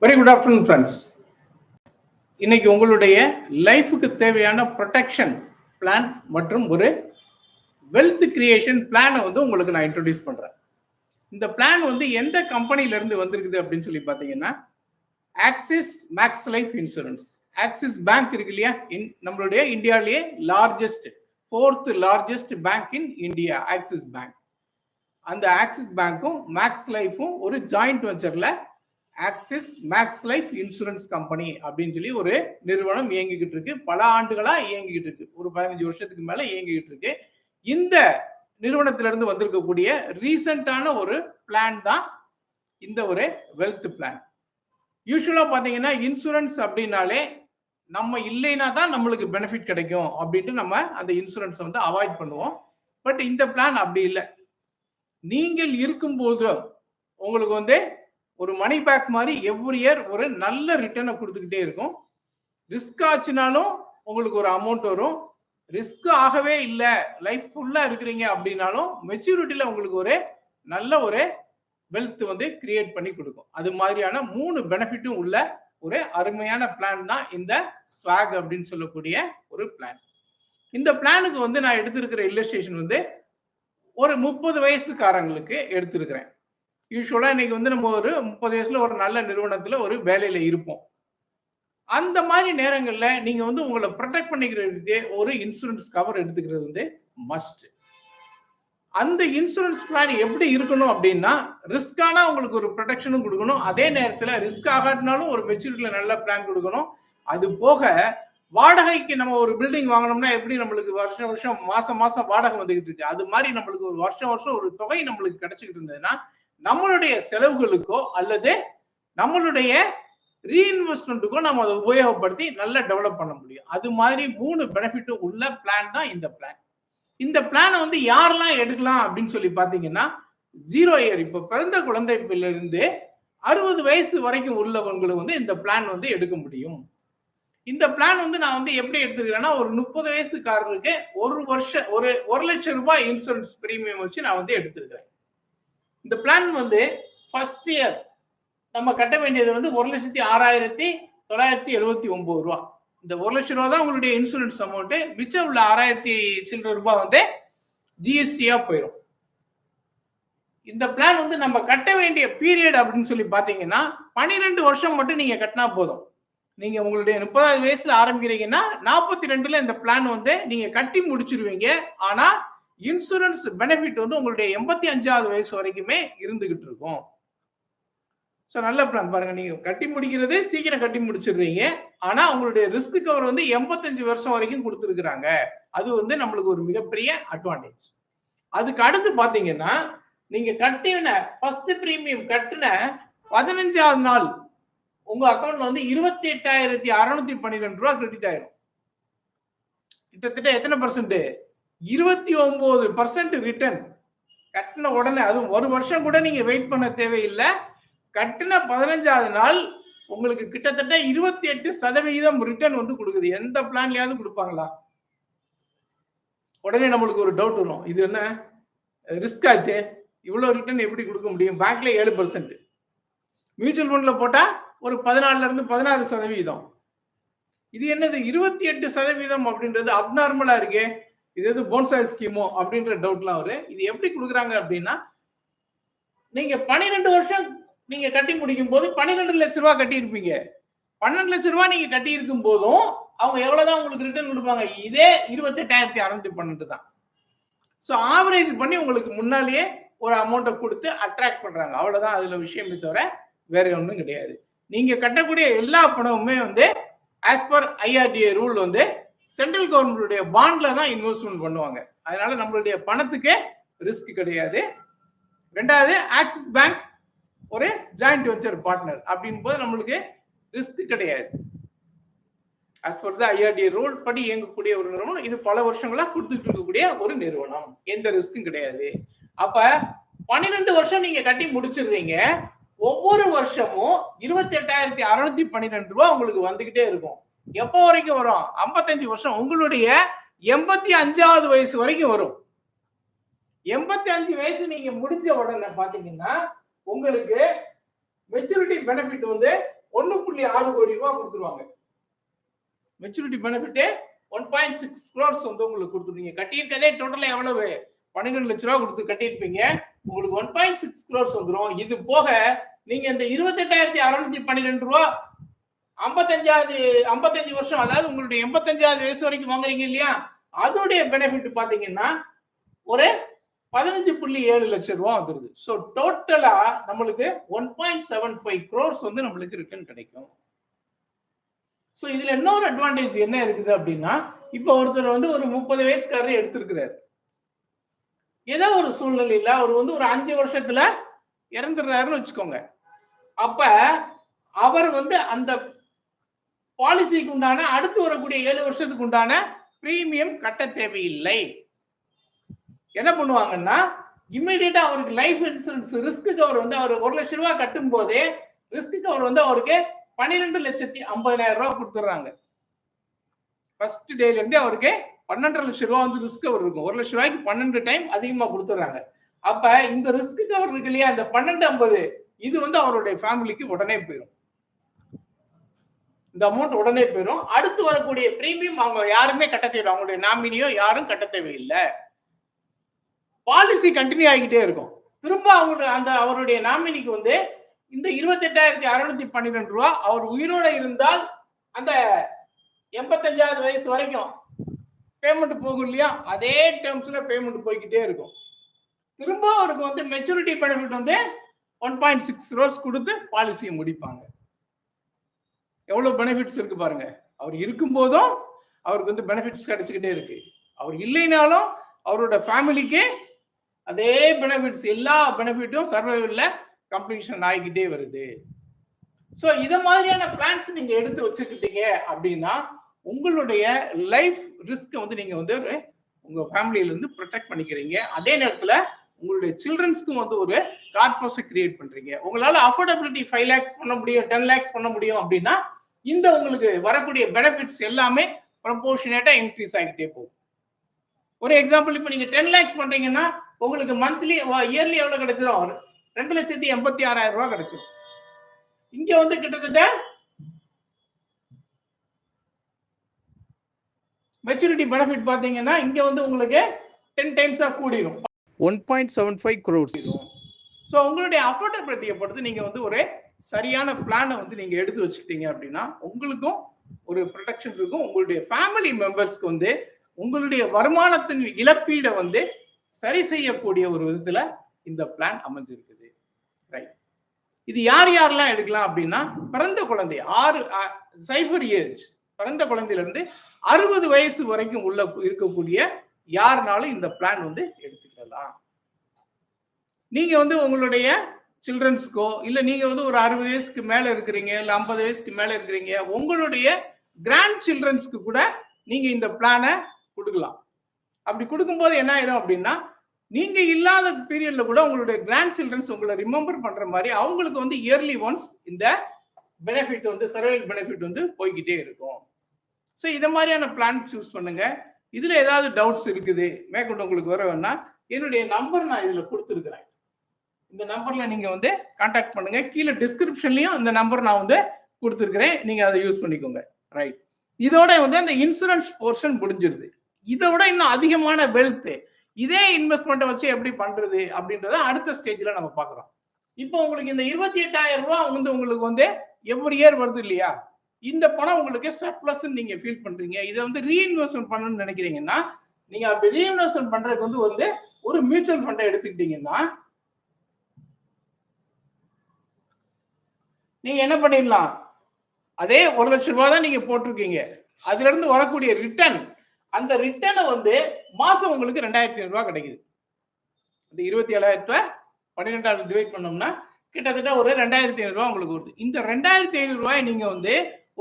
Very good afternoon friends. இன்னைக்கு உங்களுடைய லைஃபுக்கு தேவையான ப்ரொடெக்ஷன் பிளான் மற்றும் ஒரு வெல்த் கிரியேஷன் பிளானை வந்து உங்களுக்கு நான் இன்ட்ரோடியூஸ் பண்றேன். இந்த பிளான் வந்து எந்த கம்பெனில இருந்து வந்திருக்குது அப்படின்னு சொல்லி பார்த்தீங்கன்னா, Axis Max Life Insurance. Axis bank இருக்கு இல்லையா, நம்மளுடைய இந்தியாவிலேயே fourth largest bank in India Axis bank. அந்த ஆக்சிஸ் பேங்க்கும் மேக்ஸ் லைஃபும் ஒரு ஜாயிண்ட் வெஞ்சர்ல Axis Max Life Insurance company அப்படின்னு சொல்லி ஒரு நிறுவனம் இயங்கிக்கிட்டு இருக்கு. பல ஆண்டுகளா இயங்கிக்கிட்டு இருக்கு. ஒரு 15 வருஷத்துக்கு மேல இயங்கிக்கிட்டு இருக்கு. இந்த நிறுவனத்திலிருந்து வந்திருக்கக்கூடிய ரீசெண்டான ஒரு பிளான் தான் இந்த ஒரு வெல்த் பிளான். யூஸ்வலா பாத்தீங்கன்னா இன்சூரன்ஸ் அப்படின்னாலே நம்ம இல்லைன்னா தான் நம்மளுக்கு பெனிஃபிட் கிடைக்கும் அப்படின்ட்டு நம்ம அந்த இன்சூரன்ஸ் வந்து அவாய்ட் பண்ணுவோம். பட் இந்த பிளான் அப்படி இல்லை. நீங்கள் இருக்கும்போது உங்களுக்கு வந்து ஒரு மணி பேக் மாதிரி எவ்ரி இயர் ஒரு நல்ல ரிட்டர்னை கொடுத்துக்கிட்டே இருக்கும். ரிஸ்க் ஆச்சுனாலும் உங்களுக்கு ஒரு அமௌண்ட் வரும். ரிஸ்க் ஆகவே இல்லை, லைஃப் ஃபுல்லா இருக்கிறீங்க அப்படின்னாலும் மெச்சூரிட்டியில உங்களுக்கு ஒரு நல்ல ஒரு வெல்த் வந்து கிரியேட் பண்ணி கொடுக்கும். அது மாதிரியான 3 பெனிஃபிட்டும் உள்ள ஒரு அருமையான பிளான் தான் இந்த ஸ்வாக் அப்படின்னு சொல்லக்கூடிய ஒரு பிளான். இந்த பிளானுக்கு வந்து நான் எடுத்திருக்கிற இல்லஸ்ட்ரேஷன் வந்து ஒரு 30 வயசுக்காரங்களுக்கு எடுத்திருக்கிறேன். யூஸ்வலா இன்னைக்கு வந்து நம்ம ஒரு 30 வயசுல ஒரு நல்ல நிறுவனத்துல ஒரு வேலையில இருப்போம். அந்த மாதிரி நேரங்கள்ல நீங்க வந்து உங்களை ப்ரொடெக்ட் பண்ணிக்கிறதுக்கு ஒரு இன்சூரன்ஸ் கவர் எடுத்துக்கிறது வந்து மஸ்ட். அந்த இன்சூரன்ஸ் பிளான் எப்படி இருக்கணும் அப்படின்னா, ரிஸ்கானா உங்களுக்கு ஒரு ப்ரொடெக்ஷனும் கொடுக்கணும், அதே நேரத்துல ரிஸ்க் ஆகாட்டினாலும் ஒரு மெச்சூரிட்டியில நல்ல பிளான் கொடுக்கணும். அது போக வாடகைக்கு நம்ம ஒரு பில்டிங் வாங்கணும்னா எப்படி நம்மளுக்கு வருஷம் மாசம் வாடகை வந்துகிட்டு இருக்கு, அது மாதிரி நம்மளுக்கு ஒரு வருஷம் ஒரு தொகை நம்மளுக்கு கிடைச்சிக்கிட்டு இருந்ததுன்னா நம்மளுடைய செலவுகளுக்கோ அல்லது நம்மளுடைய ரீஇன்வெஸ்ட்மெண்ட்டுக்கோ நம்ம அதை உபயோகப்படுத்தி நல்லா டெவலப் பண்ண முடியும். அது மாதிரி 3 பெனிஃபிட் உள்ள பிளான் தான் இந்த பிளான். இந்த பிளானை வந்து யாரெல்லாம் எடுக்கலாம் அப்படின்னு சொல்லி பாத்தீங்கன்னா, 0 இயர், இப்ப பிறந்த குழந்தைல இருந்து 60 வயசு வரைக்கும் உள்ளவங்களுக்கு வந்து இந்த பிளான் வந்து எடுக்க முடியும். இந்த பிளான் வந்து நான் வந்து எப்படி எடுத்துக்கிறேன்னா, ஒரு 30 வயசுக்காரருக்கு ஒரு வருஷம் ஒரு 1 லட்சம் ரூபாய் இன்சூரன்ஸ் பிரீமியம் வச்சு நான் வந்து எடுத்திருக்கிறேன். இந்த பிளான் வந்து ஃபர்ஸ்ட் இயர் நம்ம கட்ட வேண்டியது வந்து 1,06,979 ரூபா. இந்த 1 லட்சம் ரூபா தான் உங்களுடைய இன்சூரன்ஸ் அமௌண்ட். மிச்சம் உள்ள 6,000 சில்லற ரூபாய் வந்து ஜிஎஸ்டியா போயிடும். இந்த பிளான் வந்து நம்ம கட்ட வேண்டிய பீரியட் அப்படின்னு சொல்லி பாத்தீங்கன்னா 12 வருஷம் மட்டும் நீங்க கட்டினா போதும். நீங்க உங்களுடைய 30வது வயசுல ஆரம்பிக்கிறீங்கன்னா 42ல இந்த பிளான் வந்து நீங்க கட்டி முடிச்சிருவீங்க. ஆனா இன்சூரன்ஸ் பெனிஃபிட் வந்து உங்களுடைய 85வது வயசு வரைக்குமே இருந்துகிட்டு இருக்கும். ஸோ நல்ல பிளான் பாருங்க. நீங்க கட்டி முடிக்கிறது சீக்கிரம் கட்டி முடிச்சிடுறீங்க. ஆனா உங்களுடைய ரிஸ்க் கவர் வந்து 85 வருஷம் வரைக்கும் கொடுத்துருக்குறாங்க. அது வந்து நம்மளுக்கு ஒரு மிகப்பெரிய அட்வான்டேஜ். அதுக்கு அடுத்து பாத்தீங்கன்னா, நீங்க கட்டின ஃபர்ஸ்ட் பிரீமியம் கட்டின 15வது நாள் உங்க அக்கௌண்ட்ல வந்து 28,612 ரூபாய் கிரெடிட் ஆயிரும். கிட்டத்தட்ட எத்தனை பர்சன்ட்? 29% ரிட்டர்ன். கட்டின உடனே, அது ஒரு வருஷம் கூட நீங்க வெயிட் பண்ண தேவையில்லை. கட்டின 15வது நாள் உங்களுக்கு கிட்டத்தட்ட 28% ரிட்டர்ன் வந்து கொடுக்குது. எந்த பிளான்லயாவது கொடுப்பாங்களா? உடனே நம்மளுக்கு ஒரு டவுட் வரும், இது என்ன ரிஸ்க் ஆச்சு, இவ்வளவு ரிட்டர்ன் எப்படி கொடுக்க முடியும்? பேங்க்ல 7%, மியூச்சுவல் ஃபண்ட்ல போட்டா ஒரு 14ல இருந்து 16%. இது என்னது 28% அப்படின்றது அப்நார்மலா இருக்கே, இது எது போன்சாய் ஸ்கீமோ அப்படின்ற டவுட்லாம் வரும். இது எப்படி கொடுக்குறாங்க அப்படின்னா, நீங்க 12 வருஷம் நீங்க கட்டி முடிக்கும் போது 12 லட்சம் ரூபாய் கட்டி இருப்பீங்க. 12 லட்சம் ரூபாய் நீங்க கட்டி இருக்கும் போதும் அவங்க எவ்வளவுதான் உங்களுக்கு ரிட்டர்ன் கொடுப்பாங்க? இதே 28,612 தான். ஸோ ஆவரேஜ் பண்ணி உங்களுக்கு முன்னாலேயே ஒரு அமௌண்ட்டை கொடுத்து அட்ராக்ட் பண்றாங்க. அவ்வளவுதான் அதுல விஷயமே தவிர வேற ஒன்றும் கிடையாது. நீங்க கட்டக்கூடிய எல்லா பணமுமே வந்து ஆஸ் பர் ஐஆர்டிஏ ரூல் வந்து சென்ட்ரல் கவர்மெண்டுடைய பாண்ட்ல தான் இன்வெஸ்ட்மெண்ட் பண்ணுவாங்க. அதனால நம்மளுடைய பணத்துக்கு ரிஸ்க் கிடையாது. ரெண்டாவது, ஆக்சிஸ் பேங்க் ஒரு ஜாயிண்ட் வெஞ்சர் பார்ட்னர் அப்படின் போது நம்மளுக்கு ரிஸ்க் கிடையாது. As per the IRDA rule படி இயங்கக்கூடிய ஒரு நிறுவனம். இது பல வருஷங்களா கொடுத்துட்டு இருக்கக்கூடிய ஒரு நிறுவனம். எந்த ரிஸ்க்கும் கிடையாது. அப்ப 12 வருஷம் நீங்க கட்டி முடிச்சிடுறீங்க. ஒவ்வொரு வருஷமும் 28,612 ரூபாய் உங்களுக்கு வந்துகிட்டே இருக்கும். எப்போ வரைக்கும் வரும்? 55 வருஷம், உங்களுடைய 85வது வயசு வரைக்கும் வரும். 85 வயசு நீங்க முடிஞ்ச உடனே பாத்தீங்கன்னா உங்களுக்கு மெச்சூரிட்டி பெனிஃபிட் வந்து 5.6 கோடி ரூபாய் கொடுத்துருவாங்க. மெச்சூரிட்டி பெனிஃபிட் 1.6 crores வந்து உங்களுக்கு கொடுத்துருவீங்க. கட்டியிருக்கதே டோட்டலா எவ்வளவு? 12 லட்ச ரூபா கொடுத்து கட்டியிருப்பீங்க. உங்களுக்கு 1.6 crores வந்துடும். இது போக நீங்க இந்த 28,612 ரூபா 55 வருஷம், அதாவது உங்களுடைய 85வது வயசு வரைக்கும் வாங்குறீங்க இல்லையா, அதோடைய பெனிஃபிட் பாத்தீங்கன்னா ஒரு 15.7 லட்சம் ரூபாய் வந்துருது. ஸோ டோட்டலா நம்மளுக்கு 1.75 crores வந்து நம்மளுக்கு ரிட்டர்ன் கிடைக்கும். ஸோ இதுல இன்னொரு அட்வான்டேஜ் என்ன இருக்குது அப்படின்னா, இப்போ ஒருத்தர் வந்து ஒரு 30 வயசுக்காரர் எடுத்திருக்கிறார். ஏதோ ஒரு சூழ்நிலையில அவர் வந்து ஒரு 5 வருஷத்துல இறந்துடுறாருன்னு வச்சுக்கோங்க. அப்ப அவர் வந்து அந்த பாலிசிக்கு உண்டான அடுத்து வரக்கூடிய 7 வருஷத்துக்கு உண்டான பிரீமியம் கட்ட தேவையில்லை. என்ன பண்ணுவாங்கன்னா, இம்மிடியேட்டா அவருக்கு லைஃப் இன்சூரன்ஸ் ரிஸ்க் கவர் வந்து அவர் 1 லட்சம் ரூபாய் கட்டும் போதே ரிஸ்க் கவர் வந்து அவருக்கு 12,50,000 ரூபாய் கொடுத்துறாங்க. ஃபர்ஸ்ட் டேல இருந்து அவருக்கு 12 லட்சம் ரூபாய் வந்து ரிஸ்க் கவர் இருக்கும். 1 லட்சம் ரூபாய்க்கு 12 டைம் அதிகமா கொடுத்துறாங்க. அப்ப இந்த ரிஸ்க் கவர் இருக்கு இல்லையா, இந்த 1250 இது வந்து அவருடைய ஃபேமிலிக்கு உடனே போயிடும். இந்த அமௌண்ட் உடனே போயிடும். அடுத்து வரக்கூடிய பிரீமியம் அவங்க யாருமே கட்ட தேவை, அவங்களுடைய நாமினியோ யாரும் கட்ட தேவையில்லை. பாலிசி கண்டினியூ ஆகிட்டே இருக்கும். திரும்ப அவருடைய நாமினிக்கு வந்து இந்த 28,612 ரூபாய் அவர் உயிரோட இருந்தால் அந்த 85வது வயசு வரைக்கும் பேமெண்ட் போகும் இல்லையா, அதே டேர்ம்ஸ்ல பேமெண்ட் போய்கிட்டே இருக்கும். திரும்ப அவருக்கு வந்து மெச்சூரிட்டி பெனிஃபிட் வந்து 1.6 crores கொடுத்து பாலிசியை முடிப்பாங்க. எவ்வளவு பெனிஃபிட்ஸ் இருக்கு பாருங்க. அவர் இருக்கும் போதும் அவருக்கு வந்து பெனிஃபிட்ஸ் கிடைச்சிக்கிட்டே இருக்கு. அவர் இல்லைனாலும் அவரோட ஃபேமிலிக்கு அதே பெனிஃபிட்ஸ், எல்லா பெனிஃபிட்டும் சர்வைவல்ல கம்ப்ளீஷன் ஆகிக்கிட்டே வருது. ஸோ இத மாதிரியான பிளான்ஸ் நீங்க எடுத்து வச்சுக்கிட்டீங்க அப்படின்னா உங்களுடைய லைஃப் ரிஸ்க் வந்து நீங்க வந்து உங்க ஃபேமிலியில இருந்து ப்ரொடெக்ட் பண்ணிக்கிறீங்க. அதே நேரத்துல உங்களுடைய சில்ட்ரன்ஸ்க்கும் வந்து ஒரு கார்பஸை கிரியேட் பண்றீங்க. உங்களால அஃபோர்டபிலிட்டி 5 lakhs பண்ண முடியும், 10 lakhs பண்ண முடியும் அப்படின்னா இந்த உங்களுக்கு வரக்கூடிய பெனிஃபிட்ஸ் எல்லாமே ப்ரொபோர்ஷனேட்டா இன்க்ரீஸ் ஆகிட்டே போகும். ஒரு எக்ஸாம்பிள், இப்போ நீங்க 10 lakhs பண்றீங்கன்னா உங்களுக்கு மந்த்லி இயர்லி எவ்வளவு கிடைச்சிடும்? 2,86,000 ரூபாய் கிடைச்சிடும். இங்க வந்து கிட்டத்தட்ட மெச்சூரிட்டி பெனிஃபிட் பாத்தீங்கன்னா இங்க வந்து உங்களுக்கு 10 டைம்ஸா கூடிரும், 1.75 crores. ஸோ உங்களுடைய அஃபோர்டபிலிட்டியை பொறுத்து நீங்க வந்து ஒரு சரியான பிளானை வந்து நீங்க எடுத்து வச்சுக்கிட்டீங்க அப்படின்னா உங்களுக்கும் ஒரு ப்ரொடெக்ஷன் இருக்கும். உங்களுடைய ஃபேமிலி மெம்பர்ஸ்க்கு வந்து உங்களுடைய வருமானத்தின் இழப்பீடை வந்து சரி செய்யக்கூடிய ஒரு விதத்துல இந்த பிளான் அமைஞ்சிருக்குது. ரைட். இது யார் யாரெல்லாம் எடுக்கலாம் அப்படின்னா, பிறந்த குழந்தை 0 ஏஜ் பிறந்த குழந்தையில இருந்து 60 வயசு வரைக்கும் உள்ள இருக்கக்கூடிய யாருனாலும் இந்த பிளான் வந்து எடுத்துக்கலாம். நீங்க வந்து உங்களுடைய சில்ட்ரன்ஸ்க்கோ இல்ல நீங்க வந்து ஒரு 60 வயசுக்கு மேல இருக்கிறீங்க, இல்ல 50 வயசுக்கு மேல இருக்கிறீங்க, உங்களுடைய கிராண்ட் சில்ட்ரன்ஸ்க்கு கூட நீங்க இந்த பிளானை கொடுக்கலாம். அப்படி கொடுக்கும்போது என்ன ஆயிரும் அப்படின்னா, நீங்க இல்லாத பீரியட்ல கூட உங்களுடைய கிராண்ட் சில்ட்ரன்ஸ் உங்களை ரிமெம்பர் பண்ற மாதிரி அவங்களுக்கு வந்து இயர்லி ஒன்ஸ் இந்த பெனிஃபிட் வந்து சர்வைவல் பெனிஃபிட் வந்து போய்கிட்டே இருக்கும். ஸோ இத மாதிரியான பிளான் சூஸ் பண்ணுங்க. இதுல ஏதாவது டவுட்ஸ் இருக்குது மேற்கொண்டு உங்களுக்கு வர வேணா என்னுடைய நம்பர் நான் இதுல கொடுத்துருக்கிறேன். இந்த நம்பர்ல நீங்க வந்து கான்டாக்ட் பண்ணுங்க. கீழே டிஸ்கிரிப்ஷன்லயும் இந்த நம்பர் நான் வந்து கொடுத்துருக்கிறேன், நீங்க அதை யூஸ் பண்ணிக்கோங்க. ரைட். இதோட வந்து அந்த இன்சூரன்ஸ் போர்ஷன் முடிஞ்சிருது. இதை விட இன்னும் அதிகமான வெல்த் இதே இன்வெஸ்ட்மெண்ட்டை வச்சு எப்படி பண்றது அப்படின்றத அடுத்த ஸ்டேஜ்ல நம்ம பார்க்குறோம். இப்போ உங்களுக்கு இந்த 28,000 ரூபாய் வந்து உங்களுக்கு வந்து எவ்ரி இயர் வருது இல்லையா, இந்த பணம் உங்களுக்கு சர்ப்ளஸ் நீங்க ஃபீல் பண்றீங்க. இதை வந்து ரீஇன்வெஸ்ட்மெண்ட் பண்ணணும்னு நினைக்கிறீங்கன்னா நீங்க அப்படி ரீஇன்வெஸ்ட்மெண்ட் பண்றதுக்கு வந்து ஒரு மியூச்சுவல் ஃபண்டை எடுத்துக்கிட்டீங்கன்னா நீங்க என்ன பண்ணிடலாம், அதே 1 லட்சம் ரூபாய் தான் நீங்க போட்டிருக்கீங்க, அதுல இருந்து வரக்கூடிய ரிட்டர்ன், அந்த ரிட்டர்னை வந்து மாசம் உங்களுக்கு 2,500 ரூபாய் கிடைக்குது. இந்த 27,000 12ஆல் டிவைட் பண்ணோம்னா கிட்டத்தட்ட ஒரு 2,500 ரூபாய் உங்களுக்கு வருது. இந்த 2,500 ரூபாய் நீங்க வந்து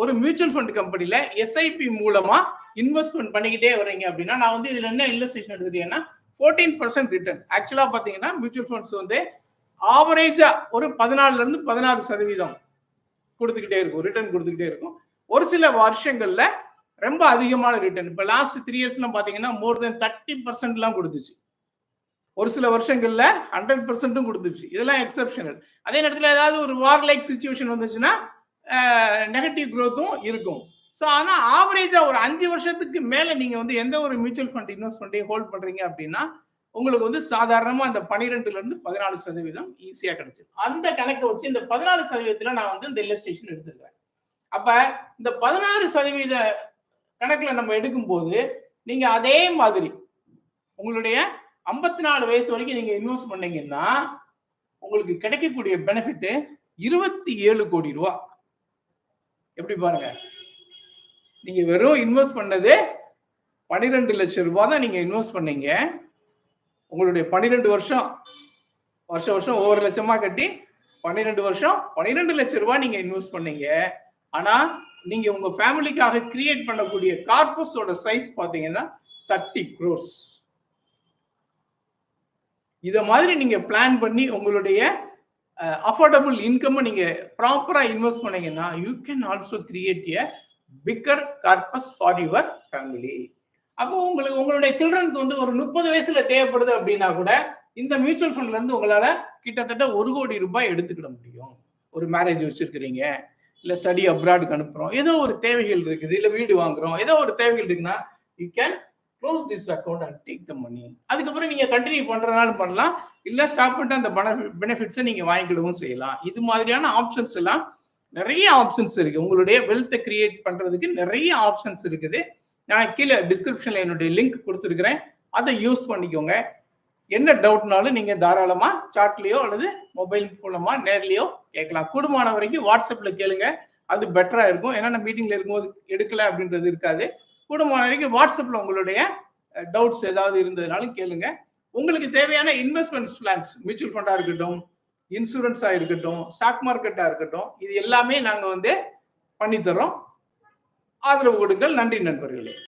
ஒரு மியூச்சுவல் ஃபண்ட் கம்பெனில எஸ்ஐபி மூலமா இன்வெஸ்ட்மெண்ட் பண்ணிக்கிட்டே வரீங்க அப்படின்னா, நான் வந்து இதுல என்ன இல்லஸ்ட்ரேஷன் எடுத்துக்கிட்டீங்கன்னா 14% ரிட்டர்ன். ஆக்சுவலா பாத்தீங்கன்னா மியூச்சுவல் ஃபண்ட்ஸ் வந்து ஆவரேஜா ஒரு 14% இருந்து 16% கொடுத்துக்கிட்டே இருக்கும், ரிட்டர்ன் கொடுத்துக்கிட்டே இருக்கும். ஒரு சில வருஷங்கள்ல ரொம்ப அதிகமான ரிட்டர்ன், இப்ப லாஸ்ட் 3 இயர்ஸ்லாம் பாத்தீங்கன்னா மோர் தென் 30% எல்லாம் கொடுத்துச்சு. ஒரு சில வருஷங்கள்ல 100% கொடுத்துச்சு. இதெல்லாம் எக்ஸெப்ஷனல். அதே நேரத்தில் ஏதாவது ஒரு வார் லைக் சிச்சுவேஷன் வந்துச்சுன்னா நெகட்டிவ் growth-ம் இருக்கும். ஸோ ஆனால் ஆவரேஜா ஒரு 5 வருஷத்துக்கு மேல நீங்க வந்து எந்த ஒரு மியூச்சுவல் ஃபண்ட் இன்வெஸ்ட்மெண்ட்டையும் ஹோல்ட் பண்றீங்க அப்படின்னா உங்களுக்கு வந்து சாதாரணமா அந்த 12ல இருந்து 14% ஈஸியா கிடைச்சிடும். அந்த கணக்கை வச்சு இந்த 14% நான் வந்து இந்த இல்லஸ்ட்ரேஷன் எடுத்துக்கிறேன். அப்ப இந்த 16% கணக்குல நம்ம எடுக்கும்போது நீங்க அதே மாதிரி உங்களுடைய 54 வயசு வரைக்கும் நீங்க இன்வெஸ்ட் பண்ணீங்கன்னா உங்களுக்கு கிடைக்கக்கூடிய பெனிஃபிட் 27 கோடி ரூபாய். எப்படி பாருங்க, நீங்க வெறும் இன்வெஸ்ட் பண்ணது 12 லட்சம் ரூபாய் தான் நீங்க இன்வெஸ்ட் பண்ணீங்க. உங்களுடைய 12 வருஷம் வருஷம் ஒவ்வொரு லட்சமா கட்டி 12 வருஷம் 12 லட்சம் ரூபாய் நீங்க இன்வெஸ்ட் பண்ணீங்க. ஆனா நீங்க உங்க ஃபேமிலிக்காக கிரியேட் பண்ணக்கூடிய கார்பஸோட சைஸ் பாத்தீங்கன்னா 30 crores. இத மாதிரி நீங்க பிளான் பண்ணி உங்களுடைய அஃபோர்டபுள் இன்கம் நீங்க ப்ராப்பரா இன்வெஸ்ட் பண்ணீங்கன்னா you can also create a bigger corpus for your family. அப்போ உங்களுக்கு உங்களுடைய சில்ட்ரனுக்கு வந்து ஒரு 30 வயசுல தேவைப்படுது அப்படின்னா கூட இந்த மியூச்சுவல் ஃபண்ட்ல இருந்து உங்களால கிட்டத்தட்ட 1 கோடி ரூபாய் எடுத்துக்கிட முடியும். ஒரு மேரேஜ் வச்சிருக்கிறீங்க, இல்ல ஸ்டடி அப்ராடுக்கு அனுப்புறோம், ஏதோ ஒரு தேவைகள் இருக்குது, இல்ல வீடு வாங்குறோம், ஏதோ ஒரு தேவைகள் இருக்குன்னா you can close this account and take the money. அதுக்கப்புறம் நீங்க கண்டினியூ பண்றதுனாலும் பண்ணலாம், இல்ல ஸ்டாப் பண்ணிட்டு அந்த பெனிஃபிட்ஸை நீங்க வாங்கிக்கிடவும் செய்யலாம். இது மாதிரியான ஆப்ஷன்ஸ் எல்லாம் நிறைய ஆப்ஷன்ஸ் இருக்கு. உங்களுடைய வெல்த்தை கிரியேட் பண்றதுக்கு நிறைய ஆப்ஷன்ஸ் இருக்குது. நான் கீழே டிஸ்கிரிப்ஷன்ல என்னுடைய லிங்க் கொடுத்துருக்கிறேன், அதை யூஸ் பண்ணிக்கோங்க. என்ன டவுட்னாலும் நீங்க தாராளமா சாட்லயோ அல்லது மொபைல் மூலமா நேர்லயோ கேட்கலாம். கூடுமான வரைக்கும் வாட்ஸ்அப்ல கேளுங்க, அது பெட்டரா இருக்கும். ஏன்னா நான் மீட்டிங்ல இருக்கும்போது எடுக்கல அப்படின்றது இருக்காது. கூடுமான வரைக்கும் வாட்ஸ்அப்ல உங்களுடைய டவுட்ஸ் ஏதாவது இருந்ததுனாலும் கேளுங்க. உங்களுக்கு தேவையான இன்வெஸ்ட்மெண்ட் பிளான்ஸ், மியூச்சுவல் ஃபண்டா இருக்கட்டும், இன்சூரன்ஸா இருக்கட்டும், ஸ்டாக் மார்க்கெட்டா இருக்கட்டும், இது எல்லாமே நாங்க வந்து பண்ணி தரோம். ஆதரவு கொடுங்கள். நன்றி நண்பர்களே.